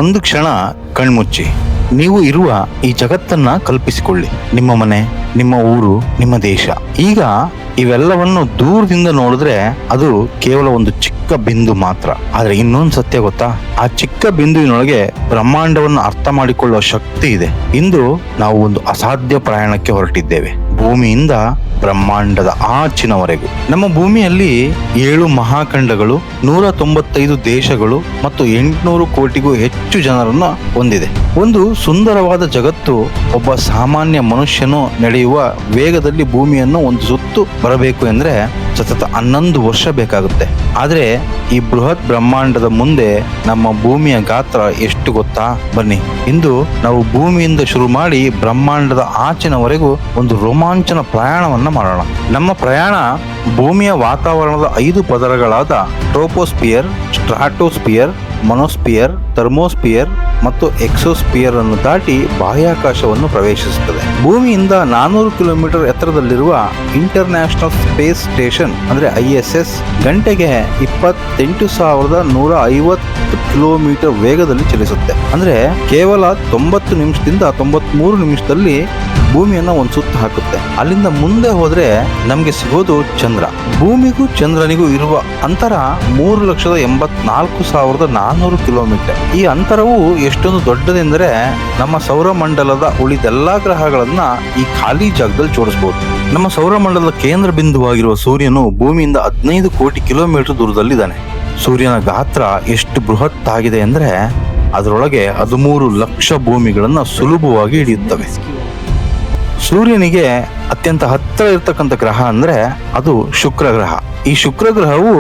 ಒಂದು ಕ್ಷಣ ಕಣ್ಮುಚ್ಚಿ. ನೀವು ಇರುವ ಈ ಜಗತ್ತನ್ನ ಕಲ್ಪಿಸಿಕೊಳ್ಳಿ. ನಿಮ್ಮ ಮನೆ, ನಿಮ್ಮ ಊರು, ನಿಮ್ಮ ದೇಶ. ಈಗ ಇವೆಲ್ಲವನ್ನು ದೂರದಿಂದ ನೋಡಿದ್ರೆ ಅದು ಕೇವಲ ಒಂದು ಚಿಕ್ಕ ಬಿಂದು ಮಾತ್ರ. ಆದ್ರೆ ಇನ್ನೊಂದು ಸತ್ಯ ಗೊತ್ತಾ? ಆ ಚಿಕ್ಕ ಬಿಂದುವಿನೊಳಗೆ ಬ್ರಹ್ಮಾಂಡವನ್ನು ಅರ್ಥ ಮಾಡಿಕೊಳ್ಳುವ ಶಕ್ತಿ ಇದೆ. ಇಂದು ನಾವು ಒಂದು ಅಸಾಧ್ಯ ಪ್ರಯಾಣಕ್ಕೆ ಹೊರಟಿದ್ದೇವೆ. ಭೂಮಿಯಿಂದ ಬ್ರಹ್ಮಾಂಡದ ಆಚಿನವರೆಗೂ. ನಮ್ಮ ಭೂಮಿಯಲ್ಲಿ 7 ಮಹಾಖಂಡಗಳು, 195 ದೇಶಗಳು ಮತ್ತು 800 ಕೋಟಿಗೂ ಹೆಚ್ಚು ಜನರನ್ನ ಹೊಂದಿದೆ. ಒಂದು ಸುಂದರವಾದ ಜಗತ್ತು. ಒಬ್ಬ ಸಾಮಾನ್ಯ ಮನುಷ್ಯನು ನಡೆಯುವ ವೇಗದಲ್ಲಿ ಭೂಮಿಯನ್ನು ಒಂದು ಸುತ್ತು ಬರಬೇಕು ಎಂದ್ರೆ ಸತತ 11 ವರ್ಷ ಬೇಕಾಗುತ್ತೆ. ಆದ್ರೆ ಈ ಬೃಹತ್ ಬ್ರಹ್ಮಾಂಡದ ಮುಂದೆ ನಮ್ಮ ಭೂಮಿಯ ಗಾತ್ರ ಎಷ್ಟು ಗೊತ್ತಾ? ಬನ್ನಿ, ಇಂದು ನಾವು ಭೂಮಿಯಿಂದ ಶುರು ಮಾಡಿ ಬ್ರಹ್ಮಾಂಡದ ಆಚಿನವರೆಗೂ ಒಂದು ರೋಮಾಂಚನ ಪ್ರಯಾಣವನ್ನ ಮಾಡೋಣ. ನಮ್ಮ ಪ್ರಯಾಣ ಭೂಮಿಯ ವಾತಾವರಣದ 5 ಪದರಗಳಾದ ಟ್ರೋಪೋಸ್ಪಿಯರ್, ಸ್ಟ್ರಾಟೋಸ್ಪಿಯರ್, ಮೊನೋಸ್ಪಿಯರ್, ಥರ್ಮೋಸ್ಪಿಯರ್ ಮತ್ತು ಎಕ್ಸೋಸ್ಪಿಯರ್ ಅನ್ನು ದಾಟಿ ಬಾಹ್ಯಾಕಾಶವನ್ನು ಪ್ರವೇಶಿಸುತ್ತದೆ. ಭೂಮಿಯಿಂದ 400 ಕಿಲೋಮೀಟರ್ ಎತ್ತರದಲ್ಲಿರುವ ಇಂಟರ್ನ್ಯಾಷನಲ್ ಸ್ಪೇಸ್ ಸ್ಟೇಷನ್ ಅಂದ್ರೆ ISS ಗಂಟೆಗೆ 28,150 ಕಿಲೋಮೀಟರ್ ವೇಗದಲ್ಲಿ ಚಲಿಸುತ್ತೆ. ಅಂದ್ರೆ ಕೇವಲ 90 ನಿಮಿಷದಿಂದ 93 ನಿಮಿಷದಲ್ಲಿ ಭೂಮಿಯನ್ನ ಒಂದು ಸುತ್ತು ಹಾಕುತ್ತೆ. ಅಲ್ಲಿಂದ ಮುಂದೆ ಹೋದ್ರೆ ನಮ್ಗೆ ಸಿಗೋದು ಚಂದ್ರ. ಭೂಮಿಗೂ ಚಂದ್ರನಿಗೂ ಇರುವ ಅಂತರ 3,84,400 ಕಿಲೋಮೀಟರ್. ಈ ಅಂತರವು ಎಷ್ಟೊಂದು ದೊಡ್ಡದೆಂದರೆ ನಮ್ಮ ಸೌರಮಂಡಲದ ಉಳಿದೆಲ್ಲಾ ಗ್ರಹಗಳನ್ನ ಈ ಖಾಲಿ ಜಾಗದಲ್ಲಿ ಜೋಡಿಸಬಹುದು. ನಮ್ಮ ಸೌರಮಂಡಲದ ಕೇಂದ್ರ ಬಿಂದುವಾಗಿರುವ ಸೂರ್ಯನು ಭೂಮಿಯಿಂದ 15 ಕೋಟಿ ಕಿಲೋಮೀಟರ್ ದೂರದಲ್ಲಿದ್ದಾನೆ. ಸೂರ್ಯನ ಗಾತ್ರ ಎಷ್ಟು ಬೃಹತ್ ಆಗಿದೆ ಅಂದ್ರೆ ಅದರೊಳಗೆ 13 ಲಕ್ಷ ಭೂಮಿಗಳನ್ನ ಸುಲಭವಾಗಿ ಹಿಡಿಯುತ್ತವೆ. ಸೂರ್ಯನಿಗೆ ಅತ್ಯಂತ ಹತ್ತಿರ ಇರತಕ್ಕಂಥ ಗ್ರಹ ಅಂದ್ರೆ ಅದು ಶುಕ್ರ ಗ್ರಹ. ಈ ಶುಕ್ರ ಗ್ರಹವು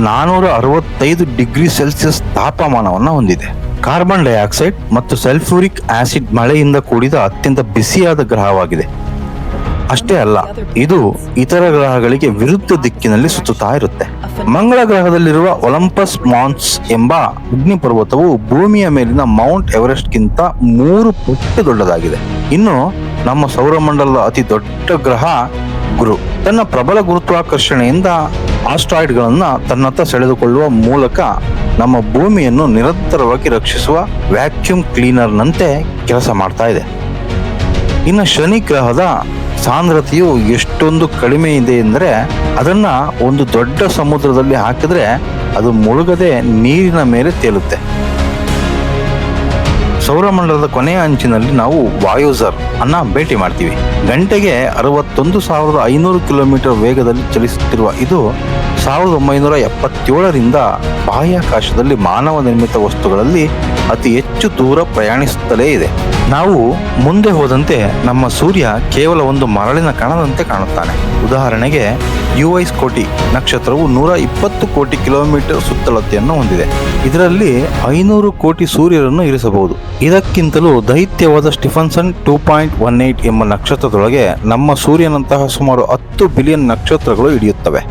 465 ಡಿಗ್ರಿ ಸೆಲ್ಸಿಯಸ್ ತಾಪಮಾನವನ್ನ ಹೊಂದಿದೆ. ಕಾರ್ಬನ್ ಡೈಆಕ್ಸೈಡ್ ಮತ್ತು ಸಲ್ಫ್ಯೂರಿಕ್ ಆಸಿಡ್ ಮಳೆಯಿಂದ ಕೂಡಿದ ಅತ್ಯಂತ ಬಿಸಿಯಾದ ಗ್ರಹವಾಗಿದೆ. ಅಷ್ಟೇ ಅಲ್ಲ, ಇದು ಇತರ ಗ್ರಹಗಳಿಗೆ ವಿರುದ್ಧ ದಿಕ್ಕಿನಲ್ಲಿ ಸುತ್ತುತ್ತಾ ಇರುತ್ತೆ. ಮಂಗಳ ಗ್ರಹದಲ್ಲಿರುವ ಒಲಂಪಸ್ ಮಾನ್ಸ್ ಎಂಬ ಅಗ್ನಿ ಪರ್ವತವು ಭೂಮಿಯ ಮೇಲಿನ ಮೌಂಟ್ ಎವರೆಸ್ಟ್ ಗಿಂತ 3 ಪಟ್ಟು ದೊಡ್ಡದಾಗಿದೆ. ಇನ್ನು ನಮ್ಮ ಸೌರಮಂಡಲದ ಅತಿ ದೊಡ್ಡ ಗ್ರಹ ಗುರು ತನ್ನ ಪ್ರಬಲ ಗುರುತ್ವಾಕರ್ಷಣೆಯಿಂದ ಆಸ್ಟ್ರಾಯ್ಡ್ಗಳನ್ನ ತನ್ನತ್ತ ಸೆಳೆದುಕೊಳ್ಳುವ ಮೂಲಕ ನಮ್ಮ ಭೂಮಿಯನ್ನು ನಿರಂತರವಾಗಿ ರಕ್ಷಿಸುವ ವ್ಯಾಕ್ಯೂಮ್ ಕ್ಲೀನರ್ನಂತೆ ಕೆಲಸ ಮಾಡ್ತಾ ಇದೆ. ಇನ್ನು ಶನಿ ಗ್ರಹದ ಸಾಂದ್ರತೆಯು ಎಷ್ಟೊಂದು ಕಡಿಮೆ ಇದೆ ಎಂದರೆ ಅದನ್ನ ಒಂದು ದೊಡ್ಡ ಸಮುದ್ರದಲ್ಲಿ ಹಾಕಿದ್ರೆ ಅದು ಮುಳುಗದೆ ನೀರಿನ ಮೇಲೆ ತೇಲುತ್ತೆ. ಸೌರಮಂಡಲದ ಕೊನೆಯ ಅಂಚಿನಲ್ಲಿ ನಾವು ವಾಯುಸರ್ ಅನ್ನ ಭೇಟಿ ಮಾಡ್ತೀವಿ. ಗಂಟೆಗೆ 61,500 ಕಿಲೋಮೀಟರ್ ವೇಗದಲ್ಲಿ ಚಲಿಸುತ್ತಿರುವ ಇದು 1977ರಿಂದ ಬಾಹ್ಯಾಕಾಶದಲ್ಲಿ ಮಾನವ ನಿರ್ಮಿತ ವಸ್ತುಗಳಲ್ಲಿ ಅತಿ ಹೆಚ್ಚು ದೂರ ಪ್ರಯಾಣಿಸುತ್ತಲೇ ಇದೆ. ನಾವು ಮುಂದೆ ಹೋದಂತೆ ನಮ್ಮ ಸೂರ್ಯ ಕೇವಲ ಒಂದು ಮರಳಿನ ಕಣದಂತೆ ಕಾಣುತ್ತಾನೆ. ಉದಾಹರಣೆಗೆ ಯುವೈಸ್ ಕೋಟಿ ನಕ್ಷತ್ರವು 120 ಕೋಟಿ ಕಿಲೋಮೀಟರ್ ಸುತ್ತಳತೆಯನ್ನು ಹೊಂದಿದೆ. ಇದರಲ್ಲಿ 500 ಕೋಟಿ ಸೂರ್ಯರನ್ನು ಇರಿಸಬಹುದು. ಇದಕ್ಕಿಂತಲೂ ದೈತ್ಯವಾದ ಸ್ಟಿಫನ್ಸನ್ 2.18 ಎಂಬ ನಕ್ಷತ್ರದೊಳಗೆ ನಮ್ಮ ಸೂರ್ಯನಂತಹ ಸುಮಾರು 10 ಬಿಲಿಯನ್ ನಕ್ಷತ್ರಗಳು ಹಿಡಿಯುತ್ತವೆ.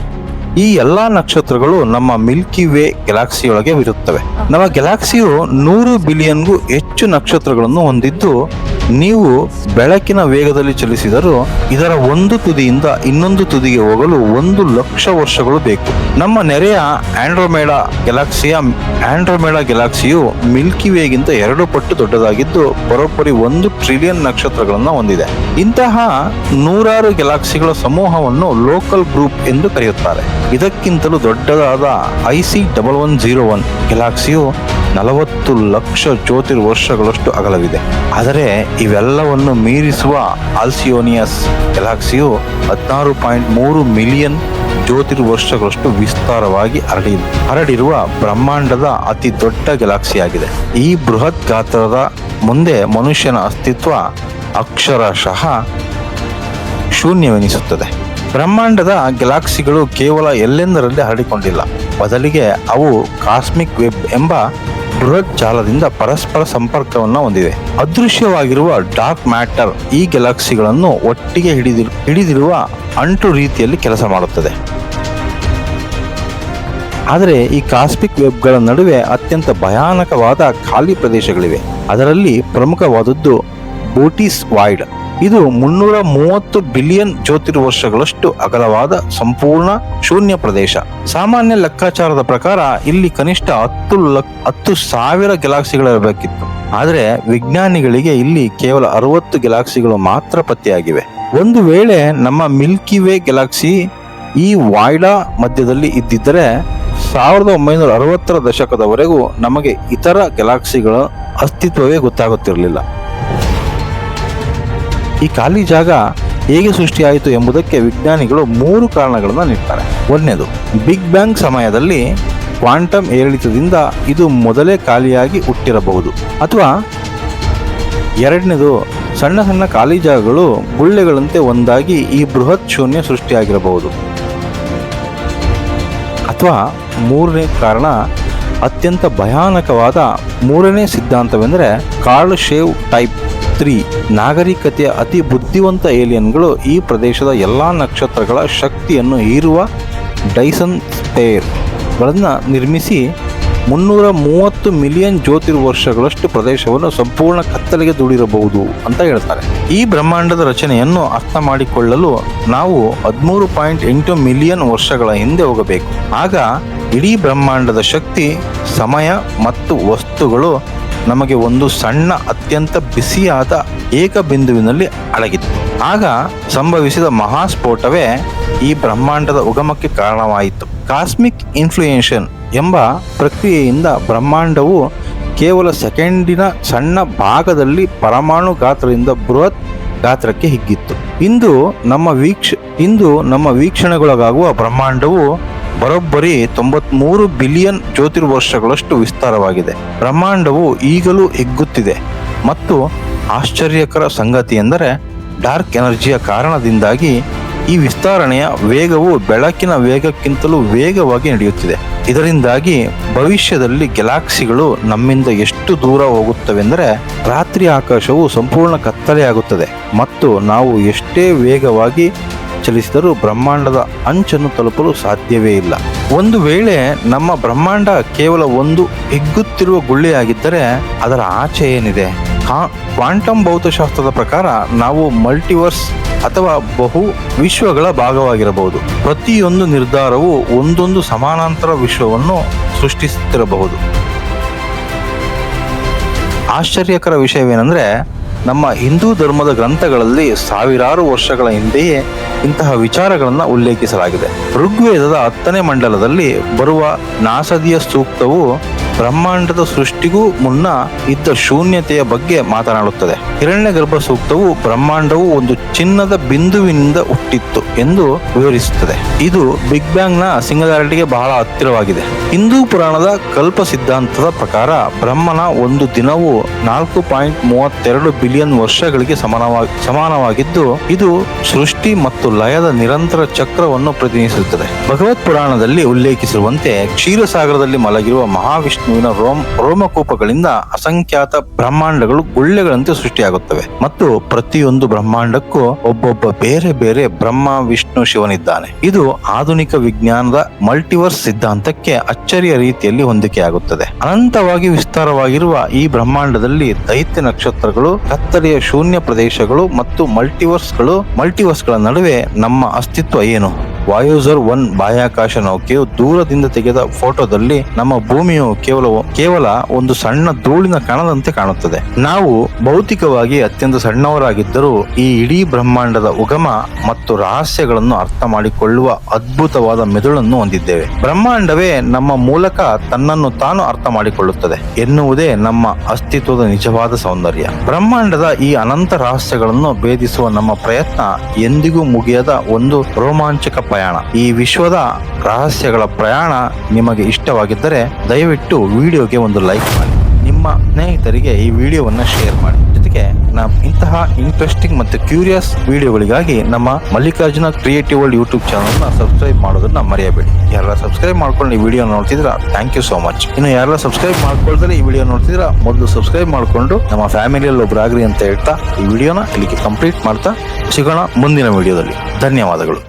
ಈ ಎಲ್ಲಾ ನಕ್ಷತ್ರಗಳು ನಮ್ಮ ಮಿಲ್ಕಿ ವೇ ಗ್ಯಾಲಕ್ಸಿಯೊಳಗೆ ಇರುತ್ತವೆ. ನಮ್ಮ ಗ್ಯಾಲಕ್ಸಿಯು 100 ಬಿಲಿಯನ್ಗೂ ಹೆಚ್ಚು ನಕ್ಷತ್ರಗಳನ್ನು ಹೊಂದಿದ್ದು, ನೀವು ಬೆಳಕಿನ ವೇಗದಲ್ಲಿ ಚಲಿಸಿದರೂ ಇದರ ಒಂದು ತುದಿಯಿಂದ ಇನ್ನೊಂದು ತುದಿಗೆ ಹೋಗಲು 1 ಲಕ್ಷ ವರ್ಷಗಳು ಬೇಕು. ನಮ್ಮ ನೆರೆಯ ಆಂಡ್ರೋಮೇಡಾ ಗ್ಯಾಲಕ್ಸಿಯು ಮಿಲ್ಕಿ ವೇಗಿಂತ 2 ಪಟ್ಟು ದೊಡ್ಡದಾಗಿದ್ದು ಬರೋಬ್ಬರಿ 1 ಟ್ರಿಲಿಯನ್ ನಕ್ಷತ್ರಗಳನ್ನು ಹೊಂದಿದೆ. ಇಂತಹ 100 ಗ್ಯಾಲಕ್ಸಿಗಳ ಸಮೂಹವನ್ನು ಲೋಕಲ್ ಗ್ರೂಪ್ ಎಂದು ಕರೆಯುತ್ತಾರೆ. ಇದಕ್ಕಿಂತಲೂ ದೊಡ್ಡದಾದ IC1101 ಗ್ಯಾಲಕ್ಸಿಯು 40 ಲಕ್ಷ ಜ್ಯೋತಿರ್ವರ್ಷಗಳಷ್ಟು ಅಗಲವಿದೆ. ಆದರೆ ಇವೆಲ್ಲವನ್ನು ಮೀರಿಸುವ ಆಲ್ಸಿಯೋನಿಯಸ್ ಗ್ಯಾಲಕ್ಸಿಯು 16.3 ಮಿಲಿಯನ್ ಜ್ಯೋತಿರ್ವರ್ಷಗಳಷ್ಟು ವಿಸ್ತಾರವಾಗಿ ಹರಡಿರುವ ಬ್ರಹ್ಮಾಂಡದ ಅತಿ ದೊಡ್ಡ ಗ್ಯಾಲಕ್ಸಿಯಾಗಿದೆ. ಈ ಬೃಹತ್ ಗಾತ್ರದ ಮುಂದೆ ಮನುಷ್ಯನ ಅಸ್ತಿತ್ವ ಅಕ್ಷರಶಃ ಶೂನ್ಯವೆನಿಸುತ್ತದೆ. ಬ್ರಹ್ಮಾಂಡದ ಗ್ಯಾಲಕ್ಸಿಗಳು ಕೇವಲ ಎಲ್ಲೆಂದರಲ್ಲಿ ಹರಡಿಕೊಂಡಿಲ್ಲ, ಬದಲಿಗೆ ಅವು ಕಾಸ್ಮಿಕ್ ವೆಬ್ ಎಂಬ ಬೃಹತ್ ಜಾಲದಿಂದ ಪರಸ್ಪರ ಸಂಪರ್ಕವನ್ನು ಹೊಂದಿವೆ. ಅದೃಶ್ಯವಾಗಿರುವ ಡಾರ್ಕ್ ಮ್ಯಾಟರ್ ಈ ಗ್ಯಾಲಕ್ಸಿಗಳನ್ನು ಒಟ್ಟಿಗೆ ಹಿಡಿದಿರುವ ಅಂಟು ರೀತಿಯಲ್ಲಿ ಕೆಲಸ ಮಾಡುತ್ತದೆ. ಆದರೆ ಈ ಕಾಸ್ಮಿಕ್ ವೆಬ್ಗಳ ನಡುವೆ ಅತ್ಯಂತ ಭಯಾನಕವಾದ ಖಾಲಿ ಪ್ರದೇಶಗಳಿವೆ. ಅದರಲ್ಲಿ ಪ್ರಮುಖವಾದದ್ದು ಬೋಟಿಸ್ ವಾಯ್ಡ್. ಇದು 330 ಬಿಲಿಯನ್ ಜ್ಯೋತಿರ್ವರ್ಷಗಳಷ್ಟು ಅಗಲವಾದ ಸಂಪೂರ್ಣ ಶೂನ್ಯ ಪ್ರದೇಶ. ಸಾಮಾನ್ಯ ಲೆಕ್ಕಾಚಾರದ ಪ್ರಕಾರ ಇಲ್ಲಿ ಕನಿಷ್ಠ 10,000 ಗ್ಯಾಲಕ್ಸಿಗಳಿರಬೇಕಿತ್ತು. ಆದರೆ ವಿಜ್ಞಾನಿಗಳಿಗೆ ಇಲ್ಲಿ ಕೇವಲ 60 ಗ್ಯಾಲಕ್ಸಿಗಳು ಮಾತ್ರ ಪತ್ತೆಯಾಗಿವೆ. ಒಂದು ವೇಳೆ ನಮ್ಮ ಮಿಲ್ಕಿ ವೇ ಗ್ಯಾಲಕ್ಸಿ ಈ ವಾಯ್ಡಾ ಮಧ್ಯದಲ್ಲಿ ಇದ್ದಿದ್ದರೆ 1960ರ ದಶಕದವರೆಗೂ ನಮಗೆ ಇತರ ಗ್ಯಾಲಕ್ಸಿಗಳ ಅಸ್ತಿತ್ವವೇ ಗೊತ್ತಾಗುತ್ತಿರಲಿಲ್ಲ. ಈ ಖಾಲಿ ಜಾಗ ಹೇಗೆ ಸೃಷ್ಟಿಯಾಯಿತು ಎಂಬುದಕ್ಕೆ ವಿಜ್ಞಾನಿಗಳು 3 ಕಾರಣಗಳನ್ನು ನೀಡ್ತಾರೆ. ಒಂದನೇದು, ಬಿಗ್ ಬ್ಯಾಂಗ್ ಸಮಯದಲ್ಲಿ ಕ್ವಾಂಟಮ್ ಏರಿಳಿತದಿಂದ ಇದು ಮೊದಲೇ ಖಾಲಿಯಾಗಿ ಹುಟ್ಟಿರಬಹುದು. ಅಥವಾ ಎರಡನೇದು, ಸಣ್ಣ ಸಣ್ಣ ಖಾಲಿ ಜಾಗಗಳು ಗುಳ್ಳೆಗಳಂತೆ ಒಂದಾಗಿ ಈ ಬೃಹತ್ ಶೂನ್ಯ ಸೃಷ್ಟಿಯಾಗಿರಬಹುದು. ಅಥವಾ ಮೂರನೇ ಕಾರಣ, ಅತ್ಯಂತ ಭಯಾನಕವಾದ ಮೂರನೇ ಸಿದ್ಧಾಂತವೆಂದರೆ ಕಾರ್ಲ್ ಶೇವ್ ಟೈಪ್ 3 ನಾಗರಿಕತೆಯ ಅತಿ ಬುದ್ಧಿವಂತ ಏಲಿಯನ್ಗಳು ಈ ಪ್ರದೇಶದ ಎಲ್ಲಾ ನಕ್ಷತ್ರಗಳ ಶಕ್ತಿಯನ್ನು ಹೀರುವ ಡೈಸನ್ ಸ್ಪೇರ್ ಗಳನ್ನು ನಿರ್ಮಿಸಿ 330 ಮಿಲಿಯನ್ ಜ್ಯೋತಿರ್ವರ್ಷಗಳಷ್ಟು ಪ್ರದೇಶವನ್ನು ಸಂಪೂರ್ಣ ಕತ್ತಲೆಗೆ ದೂಡಿರಬಹುದು ಅಂತ ಹೇಳ್ತಾರೆ. ಈ ಬ್ರಹ್ಮಾಂಡದ ರಚನೆಯನ್ನು ಅರ್ಥ ಮಾಡಿಕೊಳ್ಳಲು ನಾವು 13.8 ಮಿಲಿಯನ್ ವರ್ಷಗಳ ಹಿಂದೆ ಹೋಗಬೇಕು. ಆಗ ಇಡೀ ಬ್ರಹ್ಮಾಂಡದ ಶಕ್ತಿ, ಸಮಯ ಮತ್ತು ವಸ್ತುಗಳು ನಮಗೆ ಒಂದು ಸಣ್ಣ ಅತ್ಯಂತ ಬಿಸಿಯಾದ ಏಕ ಬಿಂದುವಿನಲ್ಲಿ ಅಡಗಿತ್ತು. ಆಗ ಸಂಭವಿಸಿದ ಮಹಾಸ್ಫೋಟವೇ ಈ ಬ್ರಹ್ಮಾಂಡದ ಉಗಮಕ್ಕೆ ಕಾರಣವಾಯಿತು. ಕಾಸ್ಮಿಕ್ ಇನ್ಫ್ಲೂಯೇಷನ್ ಎಂಬ ಪ್ರಕ್ರಿಯೆಯಿಂದ ಬ್ರಹ್ಮಾಂಡವು ಕೇವಲ ಸೆಕೆಂಡಿನ ಸಣ್ಣ ಭಾಗದಲ್ಲಿ ಪರಮಾಣು ಗಾತ್ರದಿಂದ ಬೃಹತ್ ಗಾತ್ರಕ್ಕೆ ಹಿಗ್ಗಿತ್ತು. ಇಂದು ನಮ್ಮ ವೀಕ್ಷಣೆಗೊಳಗಾಗುವ ಬ್ರಹ್ಮಾಂಡವು ಬರೋಬ್ಬರಿ 93 ಬಿಲಿಯನ್ ಜ್ಯೋತಿರ್ವರ್ಷಗಳಷ್ಟು ವಿಸ್ತಾರವಾಗಿದೆ. ಬ್ರಹ್ಮಾಂಡವು ಈಗಲೂ ಹಿಗ್ಗುತ್ತಿದೆ ಮತ್ತು ಆಶ್ಚರ್ಯಕರ ಸಂಗತಿ ಎಂದರೆ ಡಾರ್ಕ್ ಎನರ್ಜಿಯ ಕಾರಣದಿಂದಾಗಿ ಈ ವಿಸ್ತರಣೆಯ ವೇಗವು ಬೆಳಕಿನ ವೇಗಕ್ಕಿಂತಲೂ ವೇಗವಾಗಿ ನಡೆಯುತ್ತಿದೆ. ಇದರಿಂದಾಗಿ ಭವಿಷ್ಯದಲ್ಲಿ ಗ್ಯಾಲಕ್ಸಿಗಳು ನಮ್ಮಿಂದ ಎಷ್ಟು ದೂರ ಹೋಗುತ್ತವೆಂದರೆ ರಾತ್ರಿ ಆಕಾಶವು ಸಂಪೂರ್ಣ ಕತ್ತಲೆಯಾಗುತ್ತದೆ ಮತ್ತು ನಾವು ಎಷ್ಟೇ ವೇಗವಾಗಿ ಚಲಿಸಿದರೂ ಬ್ರಹ್ಮಾಂಡದ ಅಂಚನ್ನು ತಲುಪಲು ಸಾಧ್ಯವೇ ಇಲ್ಲ. ಒಂದು ವೇಳೆ ನಮ್ಮ ಬ್ರಹ್ಮಾಂಡ ಕೇವಲ ಒಂದು ಹಿಗ್ಗುತ್ತಿರುವ ಗುಳ್ಳೆಯಾಗಿದ್ದರೆ ಅದರ ಆಚೆ ಏನಿದೆ? ಕ್ವಾಂಟಮ್ ಭೌತಶಾಸ್ತ್ರದ ಪ್ರಕಾರ ನಾವು ಮಲ್ಟಿವರ್ಸ್ ಅಥವಾ ಬಹು ವಿಶ್ವಗಳ ಭಾಗವಾಗಿರಬಹುದು. ಪ್ರತಿಯೊಂದು ನಿರ್ಧಾರವು ಒಂದೊಂದು ಸಮಾನಾಂತರ ವಿಶ್ವವನ್ನು ಸೃಷ್ಟಿಸುತ್ತಿರಬಹುದು. ಆಶ್ಚರ್ಯಕರ ವಿಷಯವೇನೆಂದರೆ ನಮ್ಮ ಹಿಂದೂ ಧರ್ಮದ ಗ್ರಂಥಗಳಲ್ಲಿ ಸಾವಿರಾರು ವರ್ಷಗಳ ಹಿಂದೆಯೇ ಇಂತಹ ವಿಚಾರಗಳನ್ನು ಉಲ್ಲೇಖಿಸಲಾಗಿದೆ. ಋಗ್ವೇದದ 10ನೇ ಮಂಡಲದಲ್ಲಿ ಬರುವ ನಾಸದಿಯ ಸೂಕ್ತವು ಬ್ರಹ್ಮಾಂಡದ ಸೃಷ್ಟಿಗೂ ಮುನ್ನ ಇದ್ದ ಶೂನ್ಯತೆಯ ಬಗ್ಗೆ ಮಾತನಾಡುತ್ತದೆ. ಹಿರಣ್ಯಗರ್ಭ ಸೂಕ್ತವು ಬ್ರಹ್ಮಾಂಡವು ಒಂದು ಚಿನ್ನದ ಬಿಂದುವಿನಿಂದ ಹುಟ್ಟಿತ್ತು ಎಂದು ವಿವರಿಸುತ್ತದೆ. ಇದು ಬಿಗ್ ಬ್ಯಾಂಗ್ ನ ಸಿಂಗ್ಯುಲಾರಿಟಿಗೆ ಬಹಳ ಹತ್ತಿರವಾಗಿದೆ. ಹಿಂದೂ ಪುರಾಣದ ಕಲ್ಪ ಸಿದ್ಧಾಂತದ ಪ್ರಕಾರ ಬ್ರಹ್ಮನ ಒಂದು ದಿನವು 4.32 ಬಿಲಿಯನ್ ವರ್ಷಗಳಿಗೆ ಸಮಾನವಾಗಿದ್ದು ಇದು ಸೃಷ್ಟಿ ಮತ್ತು ಲಯದ ನಿರಂತರ ಚಕ್ರವನ್ನು ಪ್ರತಿನಿಧಿಸುತ್ತದೆ. ಭಗವತ್ ಪುರಾಣದಲ್ಲಿ ಉಲ್ಲೇಖಿಸಿರುವಂತೆ ಕ್ಷೀರಸಾಗರದಲ್ಲಿ ಮಲಗಿರುವ ಮಹಾವಿಷ್ಣುವಿನ ರೋಮಕೂಪಗಳಿಂದ ಅಸಂಖ್ಯಾತ ಬ್ರಹ್ಮಾಂಡಗಳು ಗುಳ್ಳೆಗಳಂತೆ ಸೃಷ್ಟಿಯಾಗುತ್ತವೆ ಮತ್ತು ಪ್ರತಿಯೊಂದು ಬ್ರಹ್ಮಾಂಡಕ್ಕೂ ಒಬ್ಬೊಬ್ಬ ಬೇರೆ ಬೇರೆ ಬ್ರಹ್ಮ, ವಿಷ್ಣು, ಶಿವನಿದ್ದಾನೆ. ಇದು ಆಧುನಿಕ ವಿಜ್ಞಾನದ ಮಲ್ಟಿವರ್ಸ್ ಸಿದ್ಧಾಂತಕ್ಕೆ ಅಚ್ಚರಿಯ ರೀತಿಯಲ್ಲಿ ಹೊಂದಿಕೆಯಾಗುತ್ತದೆ. ಅನಂತವಾಗಿ ವಿಸ್ತಾರವಾಗಿರುವ ಈ ಬ್ರಹ್ಮಾಂಡದಲ್ಲಿ ದೈತ್ಯ ನಕ್ಷತ್ರಗಳು, ಕತ್ತಲೆಯ ಶೂನ್ಯ ಪ್ರದೇಶಗಳು ಮತ್ತು ಮಲ್ಟಿವರ್ಸ್ಗಳ ನಡುವೆ ನಮ್ಮ ಅಸ್ತಿತ್ವ ಏನು? ವಾಯೋಜರ್ 1 ಬಾಹ್ಯಾಕಾಶ ನೌಕೆಯು ದೂರದಿಂದ ತೆಗೆದ ಫೋಟೋದಲ್ಲಿ ನಮ್ಮ ಭೂಮಿಯು ಕೇವಲ ಒಂದು ಸಣ್ಣ ಧೂಳಿನ ಕಣದಂತೆ ಕಾಣುತ್ತದೆ. ನಾವು ಭೌತಿಕವಾಗಿ ಅತ್ಯಂತ ಸಣ್ಣವರಾಗಿದ್ದರೂ ಈ ಇಡೀ ಬ್ರಹ್ಮಾಂಡದ ಉಗಮ ಮತ್ತು ರಹಸ್ಯಗಳನ್ನು ಅರ್ಥ ಮಾಡಿಕೊಳ್ಳುವ ಅದ್ಭುತವಾದ ಮೆದುಳನ್ನು ಹೊಂದಿದ್ದೇವೆ. ಬ್ರಹ್ಮಾಂಡವೇ ನಮ್ಮ ಮೂಲಕ ತನ್ನನ್ನು ತಾನು ಅರ್ಥ ಮಾಡಿಕೊಳ್ಳುತ್ತದೆ ಎನ್ನುವುದೇ ನಮ್ಮ ಅಸ್ತಿತ್ವದ ನಿಜವಾದ ಸೌಂದರ್ಯ. ಬ್ರಹ್ಮಾಂಡದ ಈ ಅನಂತ ರಹಸ್ಯಗಳನ್ನು ಭೇದಿಸುವ ನಮ್ಮ ಪ್ರಯತ್ನ ಎಂದಿಗೂ ಮುಗಿಯದ ಒಂದು ರೋಮಾಂಚಕ ಪ್ರಯಾಣ. ಈ ವಿಶ್ವದ ರಹಸ್ಯಗಳ ಪ್ರಯಾಣ ನಿಮಗೆ ಇಷ್ಟವಾಗಿದ್ದರೆ ದಯವಿಟ್ಟು ವಿಡಿಯೋಗೆ ಒಂದು ಲೈಕ್ ಮಾಡಿ, ನಿಮ್ಮ ಸ್ನೇಹಿತರಿಗೆ ಈ ವಿಡಿಯೋವನ್ನು ಶೇರ್ ಮಾಡಿ. ಜೊತೆಗೆ ಇಂತಹ ಇಂಟ್ರೆಸ್ಟಿಂಗ್ ಮತ್ತು ಕ್ಯೂರಿಯಸ್ ವಿಡಿಯೋಗಳಿಗಾಗಿ ನಮ್ಮ ಮಲ್ಲಿಕಾರ್ಜುನ ಕ್ರಿಯೇಟಿವ್ ವರ್ಲ್ಡ್ ಯೂಟ್ಯೂಬ್ ಚಾನಲ್ನ ಸಬ್ಸ್ಕ್ರೈಬ್ ಮಾಡೋದನ್ನ ಮರೆಯಬೇಡಿ. ಯಾರೆಲ್ಲ ಸಬ್ಸ್ಕ್ರೈಬ್ ಮಾಡ್ಕೊಂಡು ಈ ವಿಡಿಯೋ ನೋಡ್ತಿದ್ರ ಥ್ಯಾಂಕ್ ಯು ಸೋ ಮಚ್. ಇನ್ನು ಯಾರೆಲ್ಲ ಸಬ್ಸ್ಕ್ರೈಬ್ ಮಾಡ್ಕೊಳ್ತಾರೆ ಈ ವಿಡಿಯೋ ನೋಡ್ತಿದ್ರ ಮೊದಲು ಸಬ್ಸ್ಕ್ರೈಬ್ ಮಾಡ್ಕೊಂಡು ನಮ್ಮ ಫ್ಯಾಮಿಲಿಯಲ್ಲಿ ಒಬ್ಬರಾಗ್ರಿ ಅಂತ ಹೇಳ್ತಾ ಈ ವಿಡಿಯೋನ ಇಲ್ಲಿಗೆ ಕಂಪ್ಲೀಟ್ ಮಾಡ್ತಾ ಸಿಗೋಣ ಮುಂದಿನ ವಿಡಿಯೋದಲ್ಲಿ. ಧನ್ಯವಾದಗಳು.